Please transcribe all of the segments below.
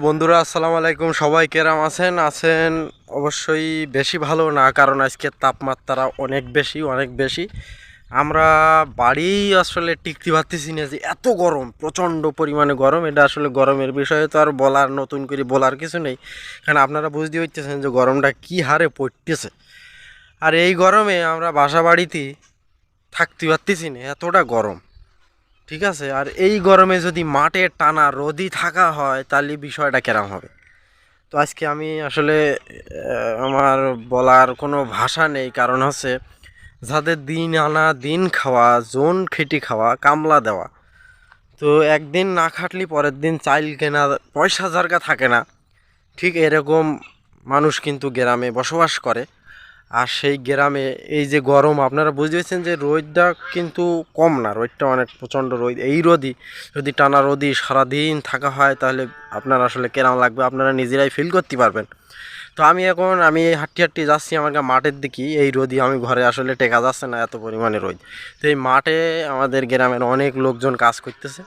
বন্ধুরা, আসসালামু আলাইকুম। সবাই কেরাম আছেন অবশ্যই বেশি ভালো না, কারণ আজকে তাপমাত্রা অনেক বেশি। আমরা বাড়ি আসলে টিকতে পারতেছি না, যে এত গরম, প্রচণ্ড পরিমাণে গরম। এটা আসলে গরমের বিষয়ে তো আর নতুন করে বলার কিছু নেই, কারণ আপনারা বুঝতে হইতেছেন যে গরমটা কী হারে পড়তেছে। আর এই গরমে আমরা বাসা বাড়িতে থাকতে পারতেছি না, এতটা গরম। ঠিক আছে, আর এই গরমে যদি মাঠে টানা রোদই থাকা হয়, তাহলে বিষয়টা কেরম হবে। তো আজকে আমি আসলে আমার বলার কোনো ভাষা নেই, কারণ হচ্ছে যাদের দিন আনা দিন খাওয়া, জোন খেটে খাওয়া, কামলা দেওয়া, তো একদিন না খাটলে পরের দিন চাইল কেনা পয়সা জারগা থাকে না, ঠিক এরকম মানুষ কিন্তু গ্রামে বসবাস করে। আর সেই গ্রামে এই যে গরম, আপনারা বুঝতেছেন যে রোদটা কিন্তু কম না, রোদটা অনেক প্রচণ্ড রোদ। এই রোদই যদি টানা রোদই সারাদিন থাকা হয়, তাহলে আপনার আসলে কেরাম লাগবে আপনারা নিজেরাই ফিল করতে পারবেন। তো আমি হাঁটতে যাচ্ছি আমার মাঠের দিকে, এই রোদই আমি ঘরে আসলে টেকা যাচ্ছে না, এত পরিমাণে রোদ। তো এই মাঠে আমাদের গ্রামের অনেক লোকজন কাজ করতেছে।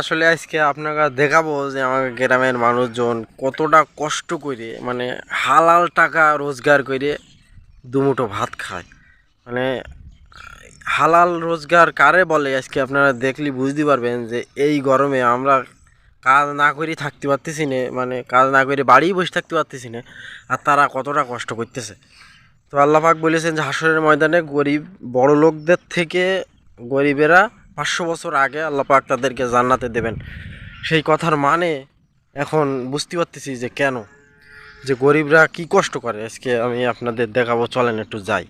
আসলে আজকে আপনাকে দেখাবো যে আমার গ্রামের মানুষজন কতটা কষ্ট করে, মানে হালাল টাকা রোজগার করে দুমুঠো ভাত খায়। মানে হালাল রোজগার কারে বলে, আজকে আপনারা দেখলে বুঝতে পারবেন যে এই গরমে আমরা কাজ না করে থাকতে পারতেছি না, মানে কাজ না করে বাড়িই বসে থাকতে পারতেছি না, আর তারা কতটা কষ্ট করতেছে। তো আল্লাহ পাক বলেছেন যে হাসরের ময়দানে গরিব বড় লোকদের থেকে গরিবেরা 500 বছর আগে আল্লাহ পাক তাদেরকে জান্নাতে দেবেন। সেই কথার মানে এখন বুঝতে পারতেছি যে কেন যে গরিবরা কি কষ্ট করে। আজকে আমি আপনাদের দেখাবো, চলেন একটু যাই।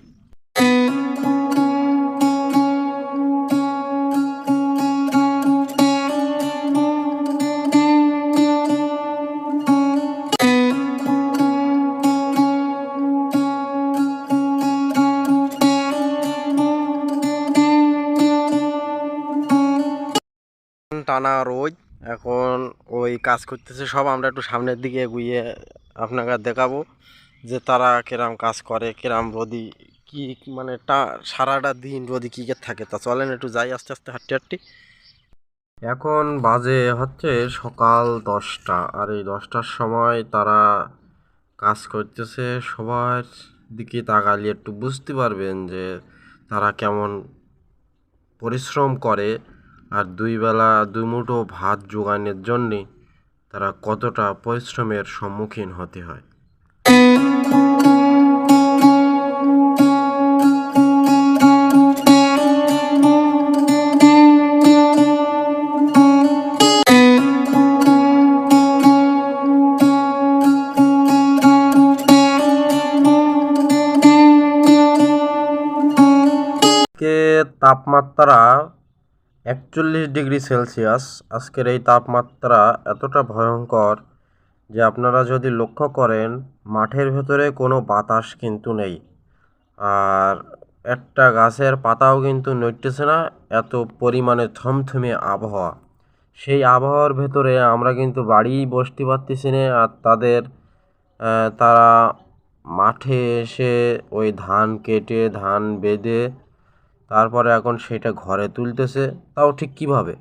টানা রোদ, এখন ওই কাজ করতেছে সব। আমরা একটু সামনের দিকে এগিয়ে আপনাকে দেখাবো যে তারা কেরাম কাজ করে, কেরাম রোদি কি, মানে সারাটা দিন রোদি কী কে থাকে। তা চলেন একটু যাই আস্তে আস্তে হাঁটতে। এখন বাজে হচ্ছে সকাল 10টা, আর এই 10টার সময় তারা কাজ করতেছে। সবার দিকে তাকালে একটু বুঝতে পারবেন যে তারা কেমন পরিশ্রম করে, আর দুই বেলা দুই মুঠো ভাত জোগানোর জন্যে তারা কতটা পরিশ্রমের সম্মুখীন হতে হয়। তাপমাত্রা 41 ডিগ্রি সেলসিয়াস। আজকের এই তাপমাত্রা এতটা ভয়ঙ্কর যে আপনারা যদি লক্ষ্য করেন, মাঠের ভেতরে কোনো বাতাস কিন্তু নেই, আর একটা গাছের পাতাও কিন্তু নড়তেছে না, এত পরিমাণে থমথমে আবহাওয়া। সেই আবহাওয়ার ভেতরে আমরা কিন্তু বাড়িই বসতে পারতেছি না, আর তারা মাঠে এসে ওই ধান কেটে ধান বেঁধে তারপরে এখন সেটা ঘরে তুলতেছে, তাও ঠিক কিভাবে।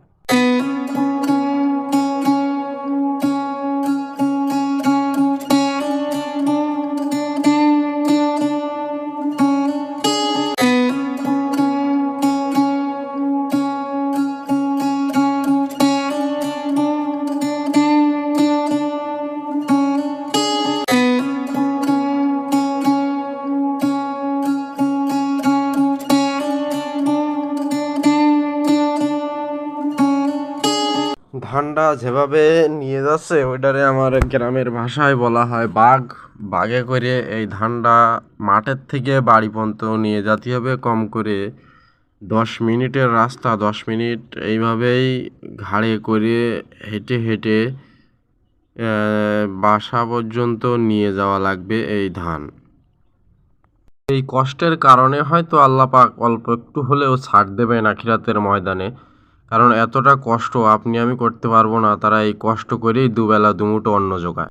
ধানটা যেভাবে নিয়ে যাচ্ছে, ওইটারে আমার গ্রামের ভাষায় বলা হয় বাঘ। বাঘে করে এই ধানটা মাঠের থেকে বাড়ি পর্যন্ত নিয়ে যেতে হবে। কম করে 10 মিনিটের রাস্তা, 10 মিনিট এইভাবেই ঘাড়ে করে হেঁটে হেঁটে বাসা পর্যন্ত নিয়ে যাওয়া লাগবে এই ধান। এই কষ্টের কারণে হয়তো আল্লাহ পাক অল্প একটু হলেও ছাড় দেবেন আখিরাতের ময়দানে, কারণ এতটা কষ্ট আপনি আমি করতে পারবো না। তারা এই কষ্ট করেই দুবেলা দুমুঠো অন্ন জোগায়।